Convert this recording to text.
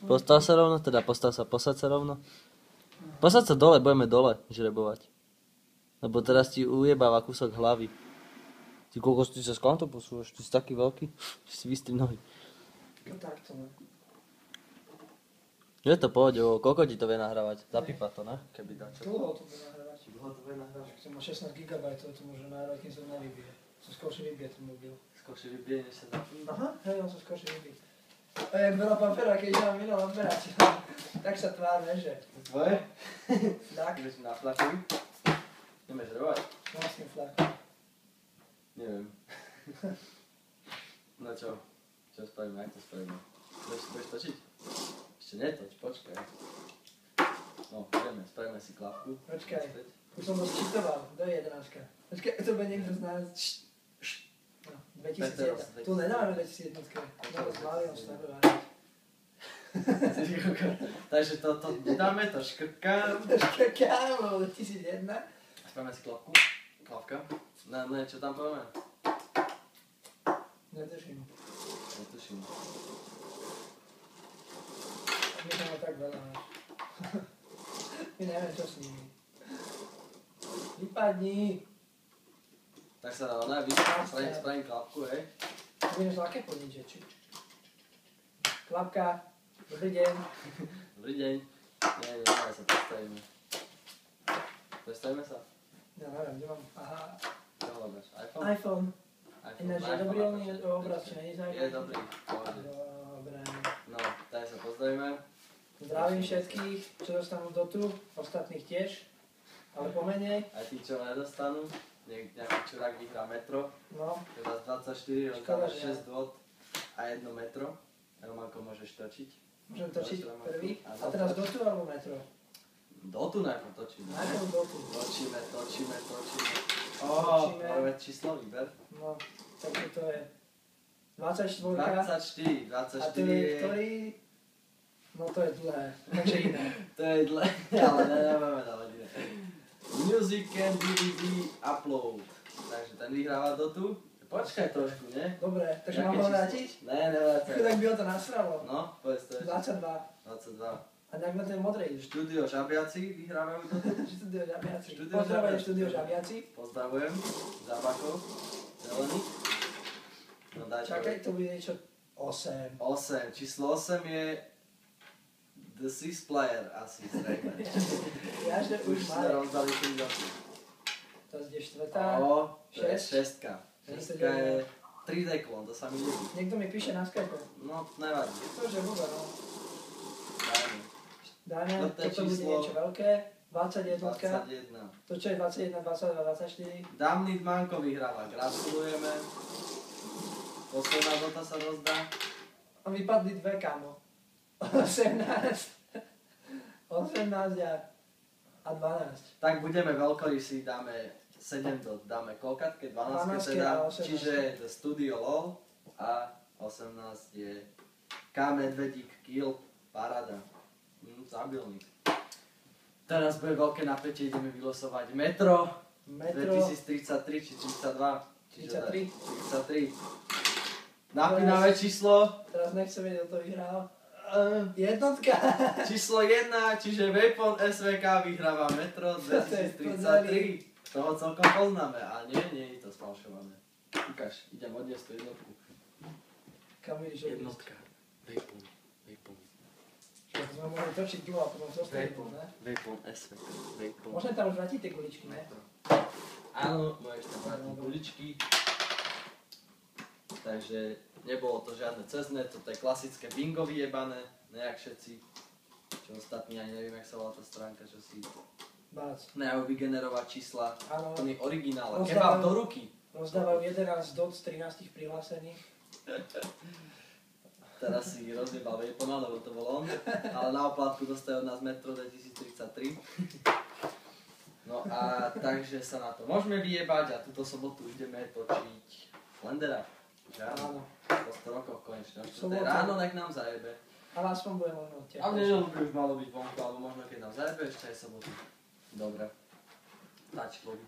Postav sa rovno, teda posaď sa rovno. Posaď sa dole, budeme dole žrebovať. Lebo teraz ti ujebáva kúsok hlavy. Ty koľko ty sa sklam to posúvaš? Ty si taký veľký? Ty si vystri nohy. No takto, ne. Je to pohode, koľko ti to vie nahrávať? Zapípa to, ne? Keby dačo. Dlho to bude nahrávať. Dlho to vie nahrávať. Keď má 16 GB, to môže nahrávať, kým sa nevybije. Sa skôršie vybije ten mobil. Skôršie vybije, než sa zapípa. Aha, hej, on sa skôršie vybije. Jak veľa papera, keď mám minulom berať. Tak sa tvárne, že? Tvoje? Tak. Ideš na flakuj? Ideme žrebovať? Vlastne flak. Neviem. No čo? Čo spravíme? Jak to spravíme? Budeš točiť? Ešte netoč, počkaj. No, ideme, spravíme si klapku. Počkaj, už som to sčítoval, do 11. Počkaj, to bude niekto z nás. No, 2001. Tu nedáme 2001. No, zvládli, on sa nebude vážiť. Takže toto dáme, to škrkám. To škrkám, 2001. Spravíme si klapku. Klapka. Ne, čo tam povieme? Netuším. Netuším. My máme tak veľa. My neviem, čo s nimi. Vypadni. Tak sa spravím klapku, hej. Budeš ľahké podniť, že či? Klapka. Dobrý deň. Dobrý deň. Nie, sa postavíme. Postavíme sa? Ja neviem, kde mám. Aha. Čo hľadáš? iPhone? iPhone. Ináč je dobrý obraz, či není za Je dobrý, pohode. Dobre. No, tak sa pozdravíme. Zdravím všetkých, čo dostanú dotu, ostatných tiež, ale pomenej. Aj tí, čo nedostanú, nejaký čurák vyhrá metro. No. Teda z 24 rozdáva 6 dôd a 1 metro. Romanko, môžeš točiť. Môžem točiť prvý. A teraz dotu alebo metro? Dotu najprv točíme. Najprv dotu. Točíme. Točíme. Číslo vyber. No, takže to je 24. 24. A to je ktorý? No to je dlhé, takže iné. To je dlhé, ale nemáme dávať iné. Music and DVD upload. Takže ten vyhráva dotu. Počkaj trošku, nie? Dobre, takže mám ho vrátiť? Ne, nevrácaj. Tak by ho to nasralo. No, povedz to ešte. 22. 22. A nejak na ten modrej. Štúdio Žabiaci vyhrávajú dotu. Štúdio Žabiaci. Pozdravujem Štúdio Žabiaci. Pozdravujem. Zabakov. Zelený. No daj. Čakaj, to bude niečo 8. 8. Číslo 8 je The Six Player asi zrejme. Ja, že už máme. Už rozdali 3 doty. To je štvrtá. To je 6. 6 je 3D klon, to sa mi ľúbi. Niekto mi píše na Skype. No, nevadí. Tože vôbec, no. Dajme. Dáme, toto bude niečo veľké. 21. 21. To čo je 21, 22, 24? Damnit Manko vyhráva, gratulujeme. Posledná dota sa rozdá. A vypadli dve, kamo. 18 a 12. Tak budeme veľkorysí, dáme 7 dot, dáme koľkatke, 12 teda, čiže The Studio LOL a 18 je K Medvedík Kill, paráda. Zabilník. Teraz bude veľké napätie, ideme vylosovať Metro 2033 či 32. 33. Napínavé číslo. Teraz nechcem vedieť, kto to vyhral. Jednotka. Číslo 1, čiže Vapon SVK vyhráva Metro 2033. Toho celkom poznáme, ale nie je to sfalšované. Ukáž, idem odniesť tú jednotku. Kam ideš odniesť? Jednotka. Vapon. Tak sme mohli točiť dlho a potom zostali, ne? Vapon SVK. Môžeme tam už vrátiť tie guličky, ne? Áno, môžeš tam vrátiť guličky. Takže nebolo to žiadne ceznet, toto je klasické bingo vyjebané, nejak všetci. Čo ostatní, ani neviem, jak sa volá tá stránka, čo si nejajú vygenerovať čísla. Áno. Plný originál. Kebab do ruky. Rozdávajú 11 dot z 13 prihlásených. Teraz si rozjebal Vapona, lebo to bol on. Ale na oplátku dostane od nás Metro 2033. No a takže sa na to môžeme vyjebať a túto sobotu ideme točiť Slendera. Áno. Po 100 rokoch konečne. Ráno nech nám zajebe. Ale aspoň bude možno tiež. A v nedeľu by už malo byť vonku, alebo možno keď nám zajebe ešte aj sobotu. Dobre. Tač, Klovi.